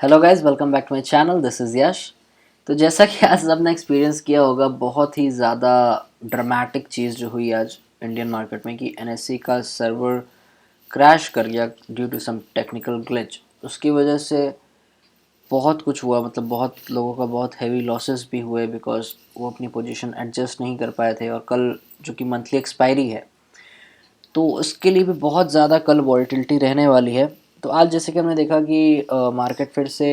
Hello guys, welcome back to my channel. This is Yash. तो जैसा कि आज सबने एक्सपीरियंस किया होगा, बहुत ही ज़्यादा ड्रामेटिक चीज़ जो हुई आज इंडियन मार्केट में कि एनएससी का सर्वर क्रैश कर गया due to some technical glitch. उसकी वजह से बहुत कुछ हुआ, मतलब बहुत लोगों का बहुत हैवी लॉसेस भी हुए बिकॉज वो अपनी पोजीशन एडजस्ट नहीं कर पाए थे। और कल जो कि मंथली एक्सपायरी है, तो उसके लिए भी बहुत ज़्यादा कल वॉलेटिलिटी रहने वाली है। तो आज जैसे कि हमने देखा कि मार्केट फिर से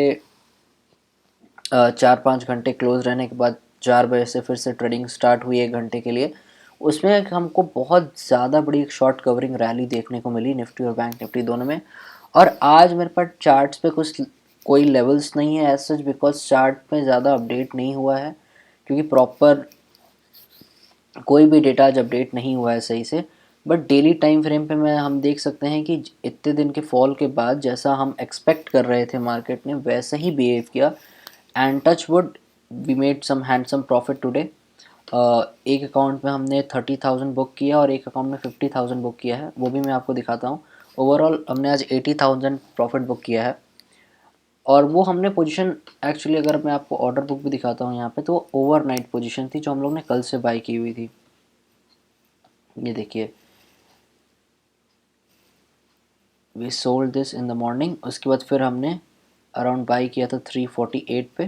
4-5 घंटे क्लोज रहने के बाद 4 बजे से फिर से ट्रेडिंग स्टार्ट हुई 1 घंटे के लिए। उसमें हमको बहुत ज़्यादा बड़ी एक शॉर्ट कवरिंग रैली देखने को मिली निफ्टी और बैंक निफ्टी दोनों में। और आज मेरे पास चार्ट्स पे कुछ कोई लेवल्स नहीं है एज सच, बिकॉज चार्ट में ज़्यादा अपडेट नहीं हुआ है क्योंकि प्रॉपर कोई भी डेटा आज अपडेट नहीं हुआ है सही से। बट डेली टाइम फ्रेम पे मैं हम देख सकते हैं कि इतने दिन के फॉल के बाद जैसा हम एक्सपेक्ट कर रहे थे मार्केट ने वैसा ही बिहेव किया। And touch wood, we made some handsome profit today. एक अकाउंट में हमने 30,000 बुक किया और एक अकाउंट में 50,000 बुक किया है, वो भी मैं आपको दिखाता हूँ। ओवरऑल हमने आज 80,000 प्रॉफिट बुक किया है। और वो हमने पोजीशन एक्चुअली, अगर मैं आपको ऑर्डर बुक भी दिखाता हूँ यहाँ पे, तो ओवरनाइट पोजीशन थी जो हम लोग ने कल से बाई की हुई थी। ये देखिए, we sold this in the morning. उसके बाद फिर हमने अराउंड बाई किया था 348 पे।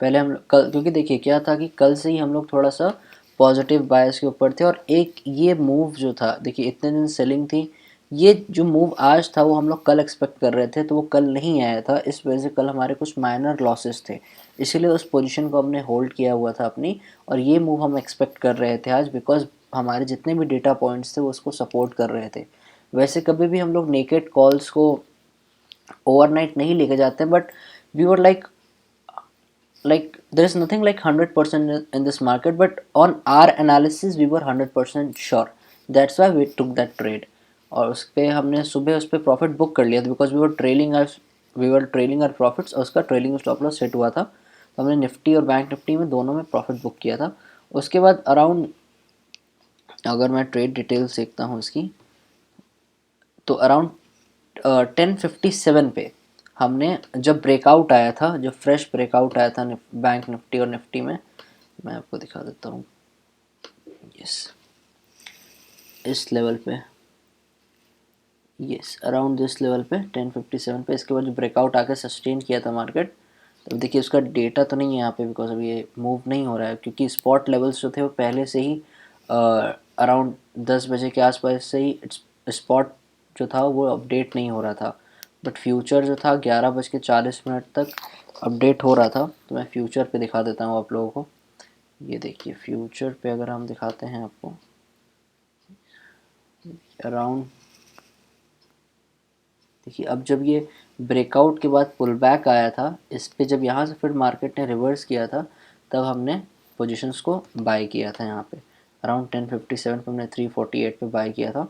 पहले हम कल, क्योंकि देखिए क्या था कि कल से ही हम लोग थोड़ा सा पॉजिटिव बायस के ऊपर थे। और एक ये मूव जो था, देखिए इतने दिन सेलिंग थी, ये जो मूव आज था वो हम लोग कल एक्सपेक्ट कर रहे थे, तो वो कल नहीं आया था। इस वजह से कल हमारे कुछ माइनर लॉसेस थे, इसीलिए उस पोजीशन को हमने होल्ड किया हुआ था अपनी। और ये मूव हम एक्सपेक्ट कर रहे थे आज, बिकॉज हमारे जितने भी डेटा पॉइंट्स थे वो उसको सपोर्ट कर रहे थे। वैसे कभी भी हम लोग नेकेड कॉल्स को ओवरनाइट नहीं लेके जाते, but we were like there is nothing like 100% in this market, but on our analysis we were 100% sure. That's why we took that trade। और उस पर हमने सुबह उस पर प्रॉफिट बुक कर लिया था because we were trailing our profits, और उसका ट्रेलिंग स्टॉप लॉस सेट हुआ था। तो हमने निफ्टी और बैंक निफ्टी में दोनों में प्रॉफिट बुक किया था। उसके बाद अराउंड, अगर मैं ट्रेड डिटेल्स देखता हूँ इसकी, तो अराउंड 10:57 पे हमने, जब ब्रेकआउट आया था, जब फ्रेश ब्रेकआउट आया था बैंक निफ्टी और निफ्टी में, मैं आपको दिखा देता हूँ। यस, इस लेवल पे, यस अराउंड दिस लेवल पे 10:57 पे। इसके बाद जो ब्रेकआउट आके सस्टेन किया था मार्केट, तो देखिए उसका डेटा तो नहीं है यहाँ पे बिकॉज अभी ये मूव नहीं हो रहा है, क्योंकि स्पॉट लेवल्स जो थे वो पहले से ही अराउंड 10 बजे के आसपास से ही स्पॉट जो था वो अपडेट नहीं हो रहा था। बट फ्यूचर जो था 11:40 तक अपडेट हो रहा था। तो मैं फ्यूचर पे दिखा देता हूँ आप लोगों को। ये देखिए फ्यूचर पे अगर हम दिखाते हैं आपको, अराउंड देखिए, अब जब ये ब्रेकआउट के बाद पुल बैक आया था इस पे, जब यहाँ से फिर मार्केट ने रिवर्स किया था, तब हमने पोजीशंस को बाय किया था। यहाँ पे अराउंड 10:57 पे हमने 348 पे बाय किया था।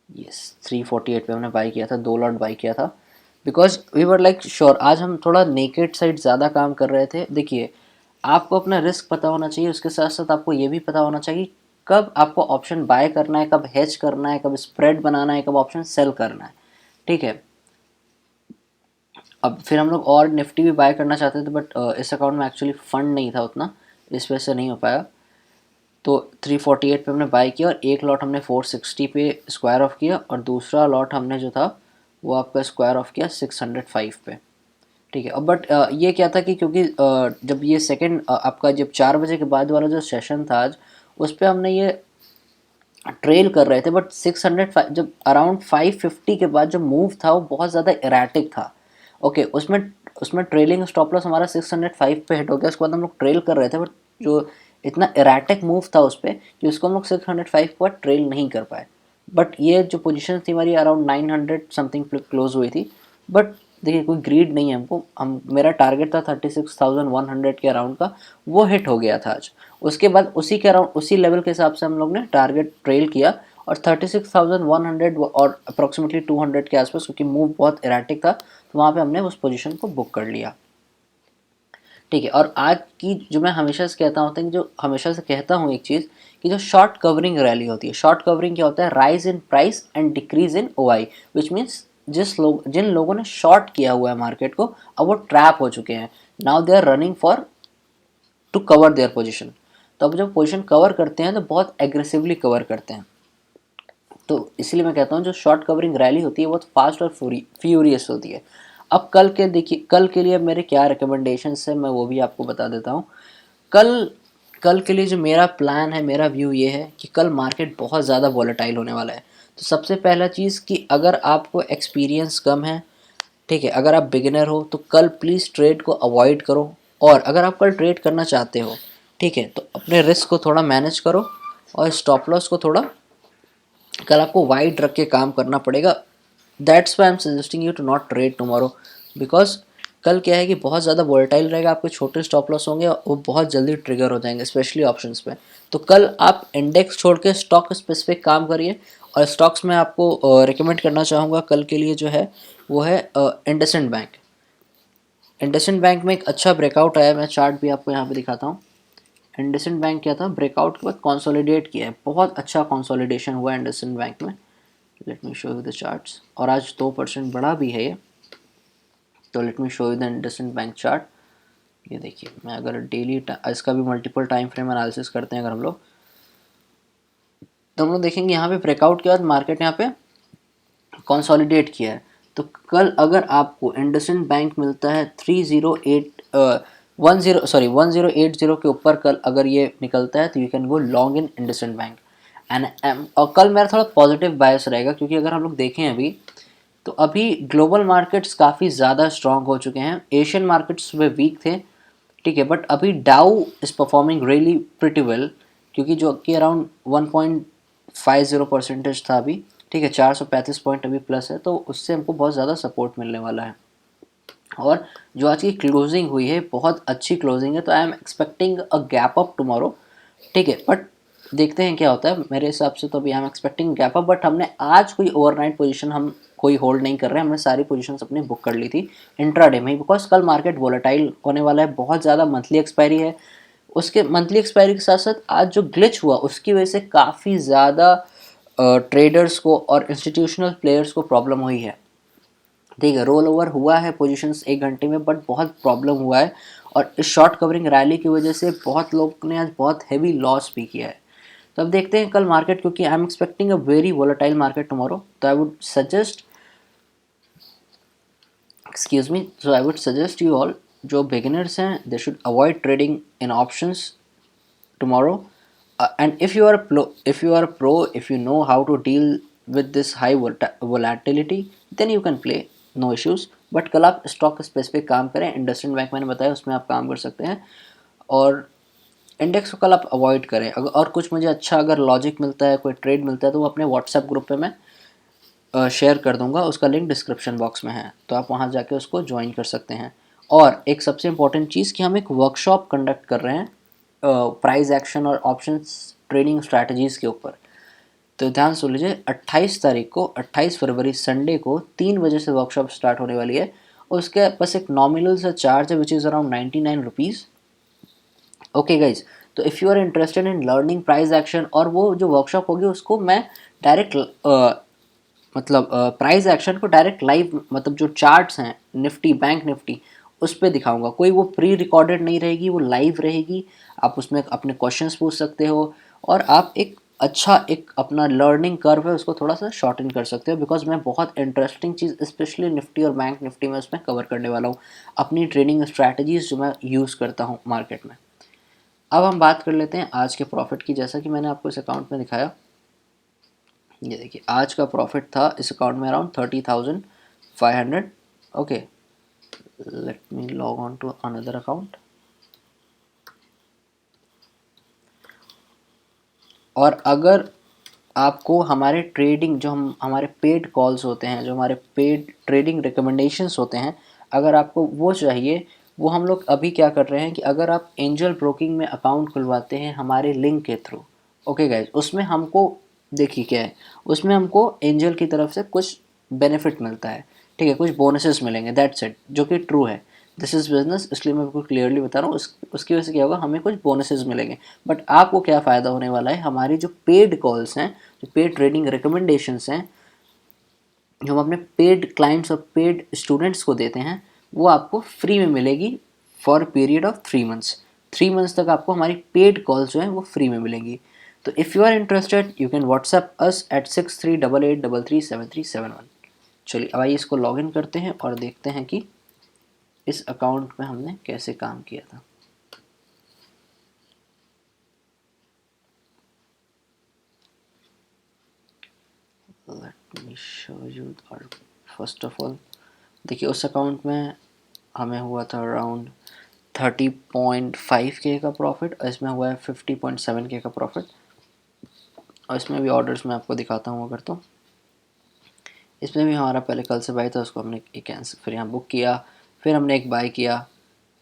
यस, 348 पे हमने बाय किया था, 2 लॉट बाय किया था because we were like sure. आज हम थोड़ा नेकेड साइड ज़्यादा काम कर रहे थे। देखिए, आपको अपना रिस्क पता होना चाहिए, उसके साथ साथ आपको ये भी पता होना चाहिए कब आपको ऑप्शन बाय करना है, कब हेज करना है, कब स्प्रेड बनाना है, कब ऑप्शन सेल करना है। ठीक है। अब फिर हम लोग और निफ्टी भी बाय करना चाहते थे, बट इस अकाउंट में एक्चुअली फंड नहीं था उतना, इस वजह से नहीं हो पाया। तो 348 पे हमने बाय किया, और एक लॉट हमने 460 पे स्क्वायर ऑफ किया, और दूसरा लॉट हमने जो था वो आपका स्क्वायर ऑफ किया 605 पे। ठीक है। अब बट ये क्या था कि क्योंकि जब ये सेकंड आपका जब 4 बजे के बाद वाला जो सेशन था आज, उस पर हमने ये ट्रेल कर रहे थे, बट 605 जब अराउंड 550 के बाद जो मूव था वो बहुत ज़्यादा इराटिक था। ओके, उसमें उसमें ट्रेलिंग स्टॉप लॉस हमारा 605 पे हिट हो गया। उसके बाद हम लोग ट्रेल कर रहे थे, बट जो इतना इराटिक मूव था उस पर कि उसको हम लोग 605 के बाद ट्रेल नहीं कर पाए। बट ये जो पोजीशन थी हमारी अराउंड 900 समथिंग क्लोज हुई थी। बट देखिए, कोई ग्रीड नहीं है हमको, हम मेरा टारगेट था 36,100 के अराउंड का, वो हिट हो गया था आज। उसके बाद उसी के अराउंड, उसी लेवल के हिसाब से हम लोग ने टारगेट ट्रेल किया, और 36,100 और अप्रॉक्सीमेटली 200 के आसपास, क्योंकि मूव बहुत इराटिक था, तो वहाँ पे हमने उस पोजीशन को बुक कर लिया। ठीक है। और आज की जो मैं हमेशा से कहता हूँ, जो हमेशा से कहता हूँ एक चीज़, कि जो शॉर्ट कवरिंग रैली होती है, शॉर्ट कवरिंग क्या होता है, rise in price and decrease in OI, which means जिन लोगों ने शॉर्ट किया हुआ है मार्केट को, अब वो ट्रैप हो चुके हैं। Now they are running for to cover their position. तो अब जब पोजीशन कवर करते हैं तो बहुत एग्रेसिवली कवर करते हैं। तो इसलिए मैं कहता हूँ जो शॉर्ट कवरिंग रैली होती है बहुत फास्ट और फ्यूरियस होती है। अब कल के देखिए, कल के लिए मेरे क्या रिकमेंडेशंस है मैं वो भी आपको बता देता हूँ। कल कल के लिए जो मेरा प्लान है, मेरा व्यू ये है कि कल मार्केट बहुत ज़्यादा वॉलेटाइल होने वाला है। तो सबसे पहला चीज़ कि अगर आपको एक्सपीरियंस कम है, ठीक है, अगर आप बिगिनर हो तो कल प्लीज़ ट्रेड को अवॉइड करो। और अगर आप कल ट्रेड करना चाहते हो, ठीक है, तो अपने रिस्क को थोड़ा मैनेज करो और स्टॉप लॉस को थोड़ा कल आपको वाइड रख के काम करना पड़ेगा। That's why I am suggesting you to not trade tomorrow, because कल क्या है कि बहुत ज़्यादा वोलेटाइल रहेगा, आपके छोटे स्टॉप लॉस होंगे वो बहुत जल्दी ट्रिगर हो जाएंगे, स्पेशली ऑप्शंस पे। तो कल आप इंडेक्स छोड़ के स्टॉक स्पेसिफिक काम करिए। और स्टॉक्स में आपको रिकमेंड करना चाहूँगा कल के लिए जो है वो है इंडसइंड बैंक। इंडसइंड बैंक में एक अच्छा ब्रेकआउट आया, मैं चार्ट भी आपको यहाँ पे दिखाता हूँ। इंडसइंड बैंक क्या था, ब्रेकआउट के बाद कंसोलिडेट किया है, बहुत अच्छा कंसोलिडेशन हुआ है इंडसइंड बैंक में। Let me show you the charts. और आज 2% बढ़ा भी है ये। तो let me show you the IndusInd bank chart. ये देखिए, मैं अगर डेली इसका भी मल्टीपल टाइम फ्रेम एनालिसिस करते हैं अगर हम लोग, तो हम लोग देखेंगे यहाँ पे ब्रेकआउट के बाद मार्केट यहाँ पे कंसोलिडेट किया है। तो कल अगर आपको इंडसइंड बैंक मिलता है 1080 के ऊपर, कल अगर ये निकलता है तो you can go long in IndusInd bank. And और कल मेरा थोड़ा पॉजिटिव बायस रहेगा, क्योंकि अगर हम लोग देखें अभी, तो अभी ग्लोबल मार्केट्स काफ़ी ज़्यादा स्ट्रॉन्ग हो चुके हैं। एशियन मार्केट्स सुबह वीक थे, ठीक है, बट अभी डाउ is performing really pretty well, क्योंकि जो कि अराउंड 1.50% था अभी, ठीक है, 435 पॉइंट अभी प्लस है, तो उससे हमको बहुत ज़्यादा सपोर्ट मिलने वाला है। और जो आज की क्लोजिंग हुई है बहुत अच्छी क्लोजिंग है, तो आई am expecting a gap up tomorrow, ठीक है, बट देखते हैं क्या होता है। मेरे हिसाब से तो अभी आई am expecting gap up, but हमने आज कोई ओवरनाइट पोजीशन हम कोई होल्ड नहीं कर रहे हैं, हमने सारी पोजीशंस अपनी बुक कर ली थी इंट्राडे में ही, बिकॉज कल मार्केट वोलेटाइल होने वाला है, बहुत ज़्यादा मंथली एक्सपायरी है। उसके मंथली एक्सपायरी के साथ साथ आज जो ग्लिच हुआ उसकी वजह से काफ़ी ज़्यादा ट्रेडर्स को और इंस्टीट्यूशनल प्लेयर्स को प्रॉब्लम हुई है, ठीक है। रोल ओवर हुआ है पोजीशंस 1 घंटे में, बट बहुत प्रॉब्लम हुआ है। और इस शॉर्ट कवरिंग रैली की वजह से बहुत लोग ने आज बहुत हैवी लॉस भी किया है। तो अब देखते हैं कल मार्केट, क्योंकि I am expecting a very volatile market tomorrow, तो I would suggest, excuse me, so I would suggest you all, जो बिगिनर्स हैं they should avoid trading in options tomorrow. And if you are a pro, if you know how to deal with this high volatility, then you can play, no issues. But कल आप stock specific काम करें, IndusInd bank मैंने बताया उसमें आप काम कर सकते हैं। और इंडेक्स को कल आप अवॉइड करें। अगर और कुछ मुझे अच्छा अगर लॉजिक मिलता है, कोई ट्रेड मिलता है, तो वो अपने व्हाट्सएप ग्रुप पे मैं शेयर कर दूंगा, उसका लिंक डिस्क्रिप्शन बॉक्स में है, तो आप वहाँ जाके उसको ज्वाइन कर सकते हैं। और एक सबसे इम्पोर्टेंट चीज़ कि हम एक वर्कशॉप कंडक्ट कर रहे हैं प्राइस एक्शन और ऑप्शंस ट्रेडिंग स्ट्रैटेजीज़ के ऊपर। तो ध्यान सुन लीजिए, 28 तारीख को, 28 फरवरी संडे को 3 बजे से वर्कशॉप स्टार्ट होने वाली है। उसके बस एक नॉमिनल सा चार्ज है which is around 99 rupees. Okay guys, तो if you are interested in learning price action, और वो जो वर्कशॉप होगी उसको मैं डायरेक्ट मतलब प्राइस एक्शन को डायरेक्ट लाइव, मतलब जो चार्ट्स हैं निफ्टी, बैंक निफ्टी, उस पर दिखाऊंगा। कोई वो प्री रिकॉर्डेड नहीं रहेगी, वो लाइव रहेगी। आप उसमें अपने क्वेश्चंस पूछ सकते हो, और आप एक अच्छा एक अपना लर्निंग कर्व है उसको थोड़ा सा शॉर्टन कर सकते हो, बिकॉज मैं बहुत इंटरेस्टिंग चीज़ स्पेशली निफ्टी और बैंक निफ्टी में उसमें कवर करने वाला हूँ, अपनी ट्रेडिंग स्ट्रैटेजीज जो मैं यूज़ करता हूँ मार्केट में। अब हम बात कर लेते हैं आज के प्रॉफिट की, जैसा कि मैंने आपको इस अकाउंट में दिखाया। ये देखिए, आज का प्रॉफिट था इस अकाउंट में around 30,500। Okay, let me log on to another account. और अगर आपको हमारे ट्रेडिंग जो हम हमारे पेड कॉल्स होते हैं, जो हमारे पेड ट्रेडिंग रिकमेंडेशंस होते हैं, अगर आपको वो चाहिए, वो हम लोग अभी क्या कर रहे हैं कि अगर आप एंजल ब्रोकिंग में अकाउंट खुलवाते हैं हमारे लिंक के थ्रू, ओके गाइज, उसमें हमको देखिए क्या है, उसमें हमको एंजल की तरफ से कुछ बेनिफिट मिलता है, ठीक है, कुछ बोनसेस मिलेंगे, दैट्स इट, जो कि ट्रू है। दिस इज़ बिजनेस, इसलिए मैं आपको क्लियरली बता रहा हूँ। उसकी वजह से क्या होगा, हमें कुछ बोनसेस मिलेंगे। बट आपको क्या फ़ायदा होने वाला है, हमारी जो पेड कॉल्स हैं, जो पेड ट्रेडिंग रिकमेंडेशंस हैं, जो हम अपने पेड क्लाइंट्स और पेड स्टूडेंट्स को देते हैं वो आपको फ्री में मिलेगी for period of 3 months. 3 months तक आपको हमारी पेड कॉल्स जो हैं वो फ्री में मिलेंगी। तो if you are interested you can WhatsApp us at 6388337371। चलिए अब आइए इसको लॉगिन करते हैं और देखते हैं कि इस अकाउंट में हमने कैसे काम किया था। Let me show you. और फर्स्ट ऑफ ऑल देखिए उस अकाउंट में हमें हुआ था अराउंड 30.5K का प्रॉफिट और इसमें हुआ है 50.7K का प्रॉफिट। और इसमें भी ऑर्डर्स मैं आपको दिखाता हूँ अगर, तो इसमें भी हमारा पहले कल से बाई था, उसको हमने एक कैंसिल, फिर यहाँ बुक किया, फिर हमने एक बाई किया।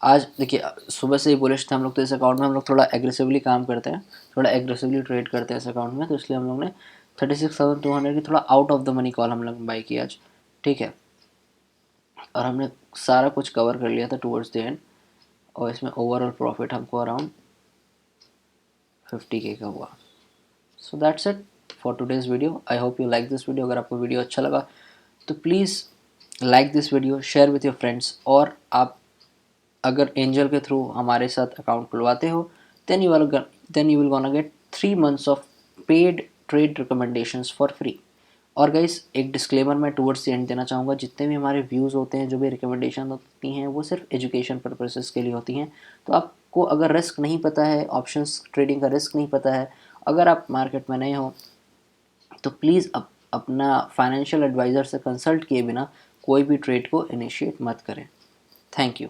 आज देखिए सुबह से ही बुलिश थे हम लोग, तो इस अकाउंट में हम लोग थोड़ा एग्रेसिवली काम करते हैं, थोड़ा एग्रेसिवली ट्रेड करते हैं इस अकाउंट में, तो इसलिए हम लोग ने 36,200 की थोड़ा out of the money call हम लोग बाई किया आज, ठीक है। और हमने सारा कुछ कवर कर लिया था टूवर्ड्स द एंड, और इसमें ओवरऑल प्रॉफिट हमको अराउंड 50K का हुआ। So that's it for today's video. I hope you like this video. अगर आपको वीडियो अच्छा लगा तो please like this video, share with your friends. और आप अगर एंजल के थ्रू हमारे साथ अकाउंट खुलवाते हो then you will gonna get 3 months of paid trade recommendations for free. और गाइस एक डिस्क्लेमर मैं टुवर्ड्स द एंड देना चाहूँगा, जितने भी हमारे व्यूज़ होते हैं, जो भी रिकमेंडेशन होती हैं, वो सिर्फ एजुकेशन पर्पसेस के लिए होती हैं। तो आपको अगर रिस्क नहीं पता है, ऑप्शंस ट्रेडिंग का रिस्क नहीं पता है, अगर आप मार्केट में नए हो, तो प्लीज़ अपना फाइनेंशियल एडवाइज़र से कंसल्ट किए बिना कोई भी ट्रेड को इनिशिएट मत करें। Thank you.